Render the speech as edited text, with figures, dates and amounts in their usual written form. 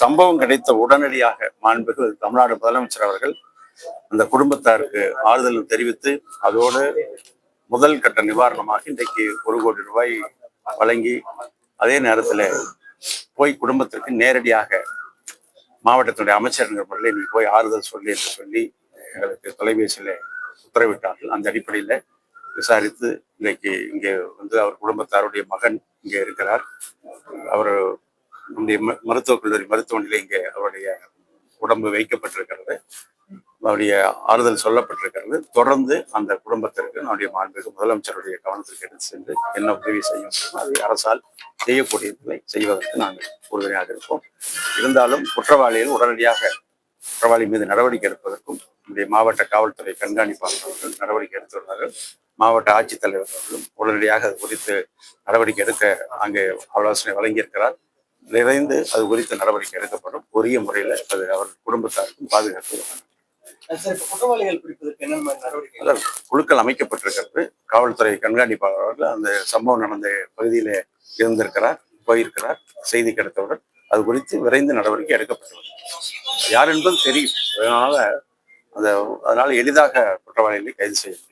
சம்பவம் கிடைத்த உடனடியாக மாண்புமிகு தமிழ்நாடு முதலமைச்சர் அவர்கள் அந்த குடும்பத்தாருக்கு ஆறுதல் தெரிவித்து அதோடு முதல் கட்ட நிவாரணமாக இன்றைக்கு 1 கோடி ரூபாய் வழங்கி அதே நேரத்தில் போய் குடும்பத்திற்கு நேரடியாக மாவட்டத்தினுடைய அமைச்சர்கள் முறையில் நீ போய் ஆறுதல் சொல்லி என்று சொல்லி எங்களுக்கு தொலைபேசியில் உத்தரவிட்டார்கள். அந்த அடிப்படையில் விசாரித்து இன்றைக்கு இங்கே அவர் குடும்பத்தாருடைய மகன் இங்கே இருக்கிறார். அவர் மருத்துவக் கல்லூரி மருத்துவமனையில் இங்கே அவருடைய உடம்பு வைக்கப்பட்டிருக்கிறது. அவருடைய ஆறுதல் சொல்லப்பட்டிருக்கிறது. தொடர்ந்து அந்த குடும்பத்திற்கு நம்முடைய மாண்புமிகு முதலமைச்சருடைய கவனத்திற்கு எடுத்து சென்று என்ன உதவி செய்யும் அதை அரசால் செய்யக்கூடியதை செய்வதற்கு நாங்கள் உறுதுணையாக இருப்போம். இருந்தாலும் குற்றவாளிகள் உடனடியாக குற்றவாளி மீது நடவடிக்கை எடுப்பதற்கும் நம்முடைய மாவட்ட காவல்துறை கண்காணிப்பாளர்கள் நடவடிக்கை எடுத்துள்ளார்கள். மாவட்ட ஆட்சித்தலைவர் அவர்களும் உடனடியாக அது குறித்து நடவடிக்கை எடுக்க அங்கே ஆலோசனை வழங்கியிருக்கிறார். நிறைந்து அது குறித்த நடவடிக்கை எடுக்கப்படும். உரிய முறையில் அது அவர் குடும்பத்தாருக்கும் பாதுகாப்பு. குழுக்கள் அமைக்கப்பட்டிருக்கிறது. காவல்துறை கண்காணிப்பாளர்கள் அந்த சம்பவம் நடந்த பகுதியில இருந்திருக்கிறார், போயிருக்கிறார். செய்தி கிடைத்தவுடன் அது குறித்து விரைந்து நடவடிக்கை எடுக்கப்பட்டுள்ளது. யார் என்பது தெரியும். அதனால எளிதாக குற்றவாளிகளை கைது செய்ய முடியும்.